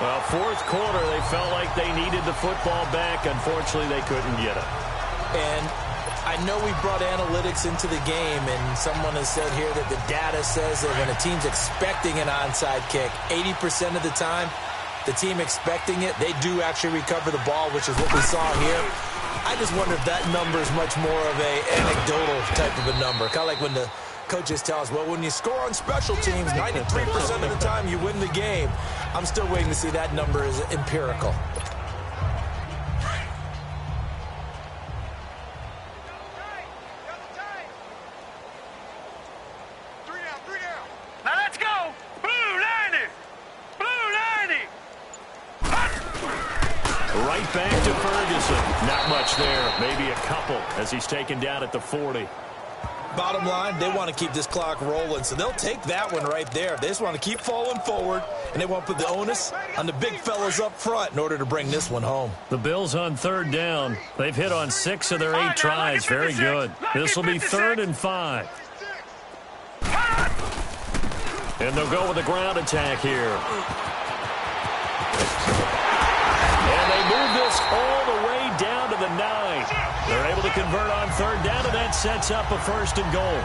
Well, 4th quarter, they felt like they needed the football back. Unfortunately, they couldn't get it. And I know we brought analytics into the game, and someone has said here that the data says that when a team's expecting an onside kick, 80% of the time, the team expecting it, they do actually recover the ball, which is what we saw here. I just wonder if that number is much more of a anecdotal type of a number. Kind of like when the coaches tell us, well, when you score on special teams, 93% of the time you win the game. I'm still waiting to see that number is empirical. Now let's go. Blue 90. Blue 90. Right back to Ferguson. Not much there. Maybe a couple as he's taken down at the 40. Bottom line, they want to keep this clock rolling, so they'll take that one right there. They just want to keep falling forward, and they want to put the onus on the big fellas up front in order to bring this one home. The Bills on 3rd down. They've hit on 6 of their 8 tries. Very good. This will be 3rd and 5. And they'll go with the ground attack here. And they move this all the way down to the 9. They're able to convert on 3rd down, and that sets up a 1st and goal.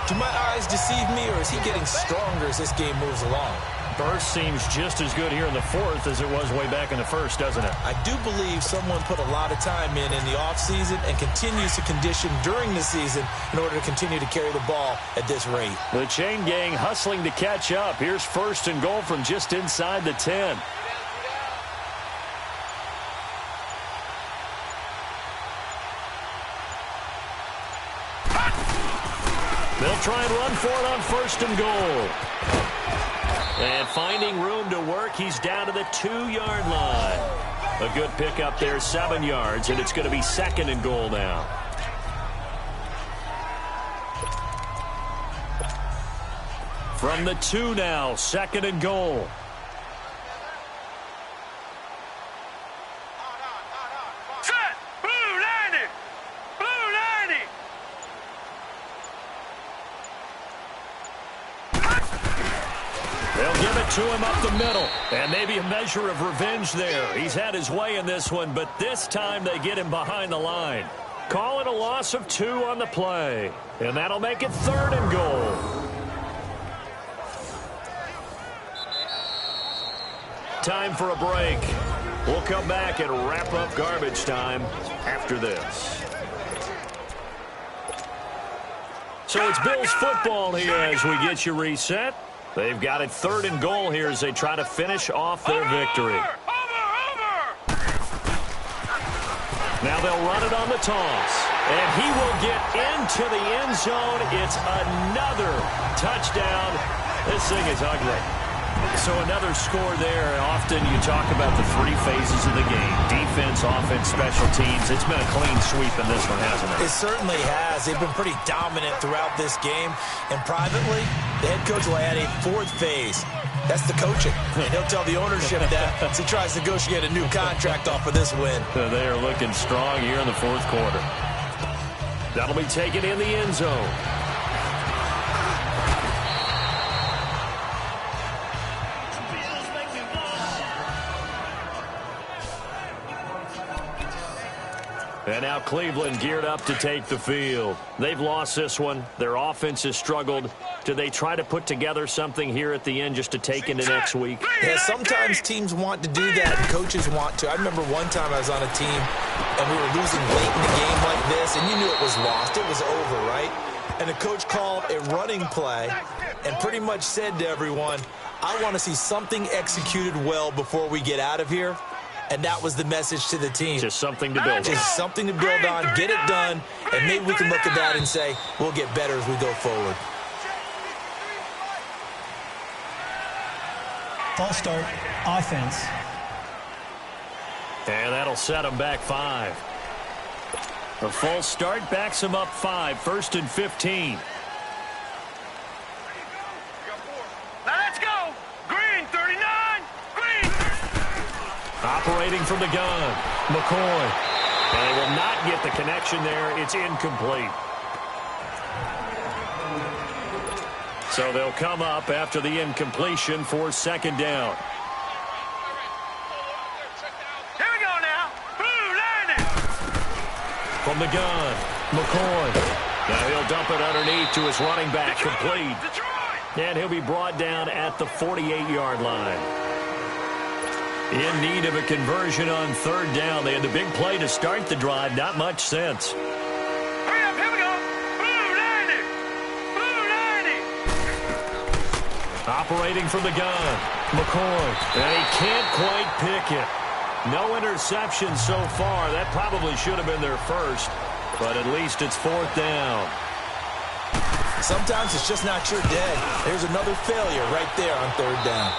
Do my eyes deceive me, or is he getting stronger as this game moves along? Burst seems just as good here in the 4th as it was way back in the 1st, doesn't it? I do believe someone put a lot of time in the offseason and continues to condition during the season in order to continue to carry the ball at this rate. The chain gang hustling to catch up. Here's 1st and goal from just inside the 10. They'll try and run for it on 1st and goal. And finding room to work, he's down to the 2-yard line. A good pickup there, 7 yards, and it's going to be 2nd and goal now. From the 2 now, 2nd and goal. Set. Blue 90. Blue 90. They'll give it to him up the middle. And maybe a measure of revenge there. He's had his way in this one, but this time they get him behind the line. Call it a loss of 2 on the play. And that'll make it 3rd and goal. Time for a break. We'll come back and wrap up garbage time after this. So it's Bills football here as we get you reset. They've got it 3rd and goal here as they try to finish off their victory. Over. Now they'll run it on the toss. And he will get into the end zone. It's another touchdown. This thing is ugly. So another score there. Often you talk about the 3 phases of the game. Defense, offense, special teams. It's been a clean sweep in this one, hasn't it? It certainly has. They've been pretty dominant throughout this game. And privately, the head coach will add a 4th phase. That's the coaching. And he'll tell the ownership that as he tries to negotiate a new contract off of this win. They are looking strong here in the fourth quarter. That'll be taken in the end zone. And now Cleveland geared up to take the field. They've lost this one. Their offense has struggled. Do they try to put together something here at the end just to take into next week? Yeah, sometimes teams want to do that and coaches want to. I remember one time I was on a team and we were losing late in the game like this, and you knew it was lost. It was over, right? And the coach called a running play and pretty much said to everyone, I want to see something executed well before we get out of here. And that was the message to the team. Just something to build on. Just something to build on, get it done, and maybe we can look at that and say, we'll get better as we go forward. False start, offense. And that'll set them back 5. A false start backs them up 5, 1st and 15. Now let's go. Green, 39. Green. Operating from the gun, McCoy. And they will not get the connection there. It's incomplete. So they'll come up after the incompletion for 2nd down. Here we go now. Blue landing. From the gun, McCoy. Now he'll dump it underneath to his running back, complete. Detroit. And he'll be brought down at the 48-yard line. In need of a conversion on 3rd down. They had the big play to start the drive. Not much sense. Hurry up. Here we go. Blue landing. Blue landing. Operating from the gun, McCoy. And he can't quite pick it. No interception so far. That probably should have been their first, but at least it's 4th down. Sometimes it's just not your day. There's another failure right there on 3rd down.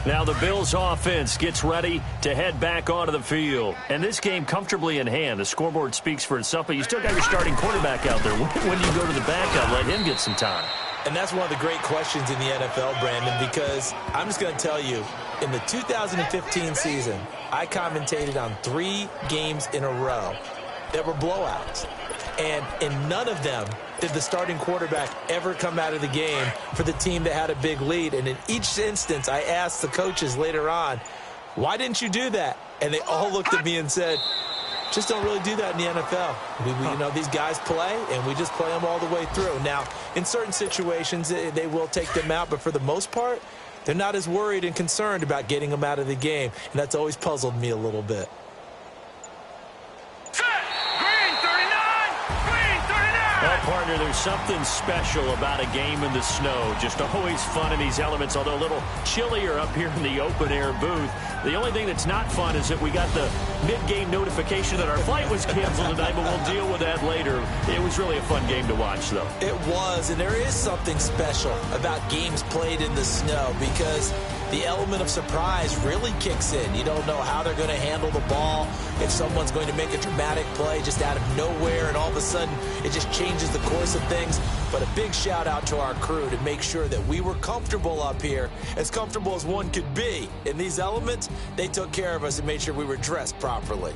Now the Bills offense gets ready to head back onto the field. And this game comfortably in hand. The scoreboard speaks for itself, but you still got your starting quarterback out there. When do you go to the backup, let him get some time? And that's one of the great questions in the NFL, Brandon, because I'm just going to tell you, in the 2015 season, I commentated on 3 games in a row that were blowouts. And in none of them did the starting quarterback ever come out of the game for the team that had a big lead. And in each instance, I asked the coaches later on, why didn't you do that? And they all looked at me and said, just don't really do that in the NFL. You know, these guys play, and we just play them all the way through. Now, in certain situations, they will take them out, but for the most part, they're not as worried and concerned about getting them out of the game. And that's always puzzled me a little bit. Well, partner, there's something special about a game in the snow. Just always fun in these elements, although a little chillier up here in the open-air booth. The only thing that's not fun is that we got the mid-game notification that our flight was canceled tonight, but we'll deal with that later. It was really a fun game to watch, though. It was, and there is something special about games played in the snow because the element of surprise really kicks in. You don't know how they're going to handle the ball, if someone's going to make a dramatic play just out of nowhere, and all of a sudden it just changes the course of things. But a big shout out to our crew to make sure that we were comfortable up here, as comfortable as one could be. In these elements, they took care of us and made sure we were dressed properly.